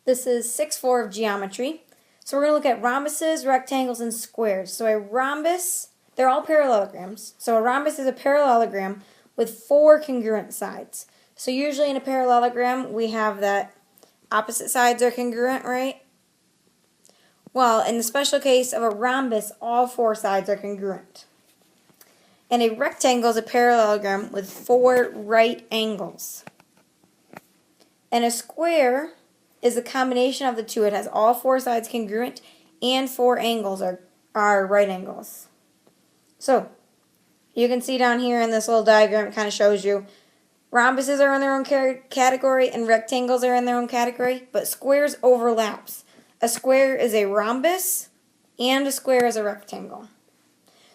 This is 6-4 of geometry. So we're going to look at rhombuses, rectangles, and squares. So a rhombus, they're all parallelograms. So a rhombus is a parallelogram with 4 congruent sides. So usually in a parallelogram, we have that opposite sides are congruent, right? Well, in the special case of a rhombus, all 4 sides are congruent. And a rectangle is a parallelogram with 4 right angles. And a square is a combination of the two. It has all 4 sides congruent and 4 angles are right angles. So, you can see down here in this little diagram, it kind of shows you rhombuses are in their own category and rectangles are in their own category, but squares overlaps. A square is a rhombus and a square is a rectangle.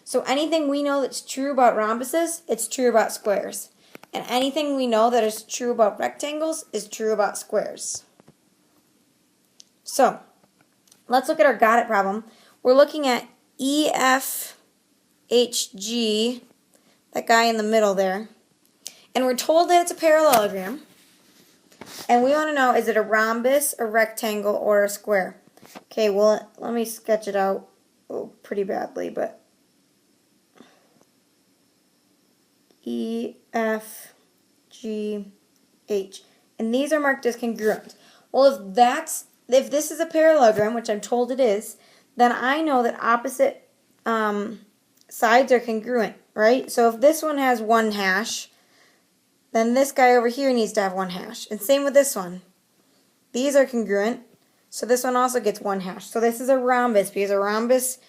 So anything we know that's true about rhombuses, it's true about squares. And anything we know that is true about rectangles is true about squares. So, let's look at our got it problem. We're looking at EFHG, that guy in the middle there. And we're told that it's a parallelogram. And we want to know, is it a rhombus, a rectangle, or a square? Okay, well, let me sketch it out pretty badly, but E, F, G, H. And these are marked as congruent. Well, if this is a parallelogram, which I'm told it is, then I know that opposite sides are congruent, right? So if this one has 1 hash, then this guy over here needs to have 1 hash. And same with this one. These are congruent, so this one also gets 1 hash. So this is a rhombus, because a rhombus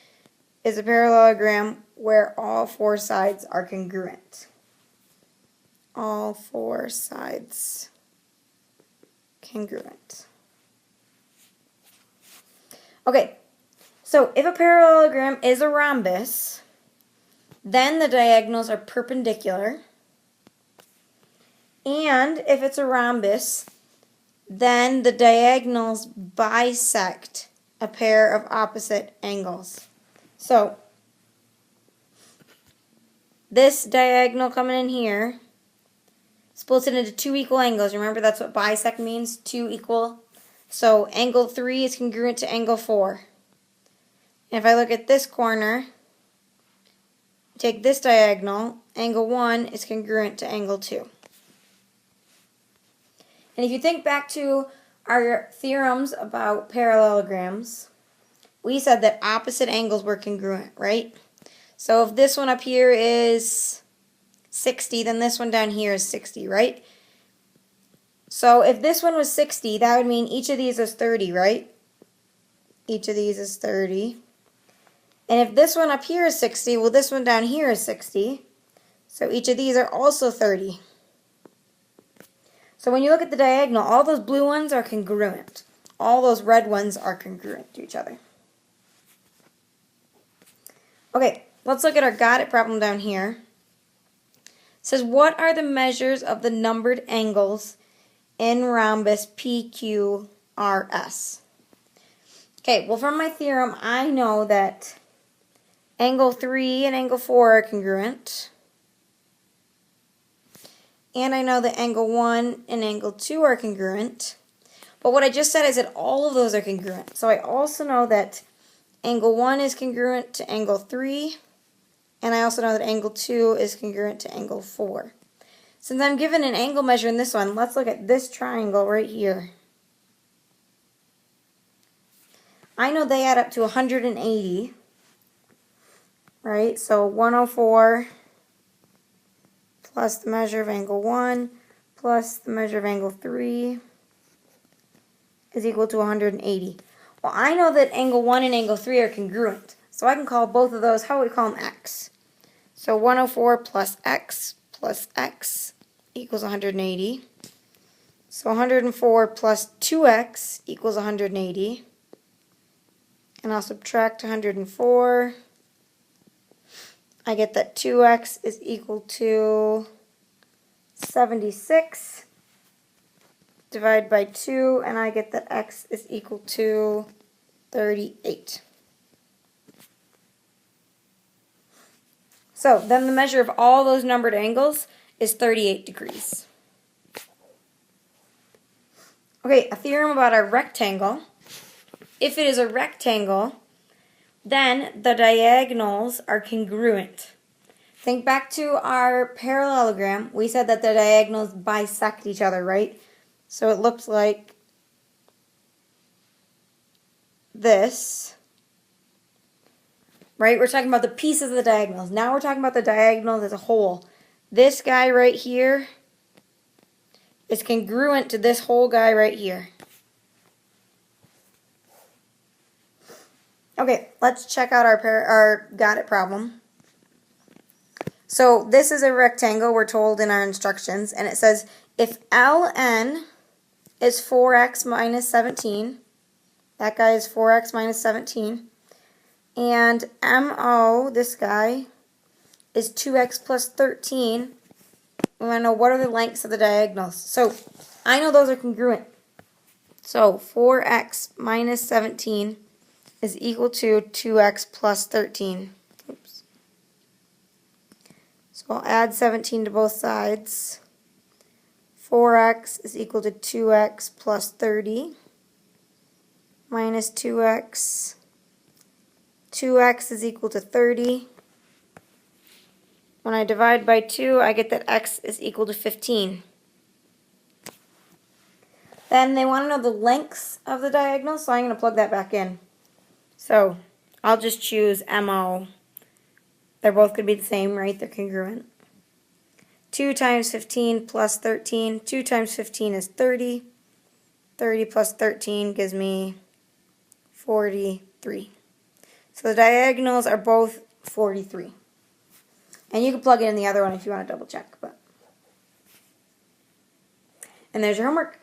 is a parallelogram where all 4 sides are congruent. All 4 sides congruent. Okay, so if a parallelogram is a rhombus, then the diagonals are perpendicular. And if it's a rhombus, then the diagonals bisect a pair of opposite angles. So, this diagonal coming in here splits it into 2 equal angles. Remember, that's what bisect means, 2 equal. So, angle 3 is congruent to angle 4. And if I look at this corner, take this diagonal, angle 1 is congruent to angle 2. And if you think back to our theorems about parallelograms, we said that opposite angles were congruent, right? So if this one up here is 60, then this one down here is 60, right? So if this one was 60, that would mean each of these is 30, right? Each of these is 30. And if this one up here is 60, well, this one down here is 60. So each of these are also 30. So when you look at the diagonal, all those blue ones are congruent. All those red ones are congruent to each other. Okay, let's look at our got it problem down here. It says, what are the measures of the numbered angles in rhombus PQRS? Okay, well, from my theorem, I know that angle 3 and angle 4 are congruent. And I know that angle 1 and angle 2 are congruent. But what I just said is that all of those are congruent. So I also know that angle 1 is congruent to angle 3. And I also know that angle 2 is congruent to angle 4. Since I'm given an angle measure in this one, let's look at this triangle right here. I know they add up to 180. Right? So 104 plus the measure of angle 1 plus the measure of angle 3 is equal to 180. Well, I know that angle 1 and angle 3 are congruent. So I can call both of those, how would we call them, x? So 104 plus x equals 180. So 104 plus 2x equals 180. And I'll subtract 104. I get that 2x is equal to 76. Divide by 2, and I get that x is equal to 38. So then the measure of all those numbered angles is 38 degrees. Okay, a theorem about a rectangle. If it is a rectangle, then the diagonals are congruent. Think back to our parallelogram. We said that the diagonals bisect each other, right? So it looks like this. Right? We're talking about the pieces of the diagonals. Now we're talking about the diagonals as a whole. This guy right here is congruent to this whole guy right here. Okay, let's check out our got it problem. So this is a rectangle, we're told in our instructions, and it says if ln is 4x minus 17, that guy is 4x minus 17, and MO, this guy, is 2x plus 13. We want to know what are the lengths of the diagonals. So I know those are congruent. So 4x minus 17 is equal to 2x plus 13. Oops. So I'll add 17 to both sides. 4x is equal to 2x plus 30 minus 2x. 2x is equal to 30. When I divide by 2, I get that x is equal to 15. Then they want to know the lengths of the diagonals, so I'm going to plug that back in. So I'll just choose MO. They're both going to be the same, right? They're congruent. 2 times 15 plus 13. 2 times 15 is 30. 30 plus 13 gives me 43. So the diagonals are both 43. And you can plug it in the other one if you want to double check. And there's your homework.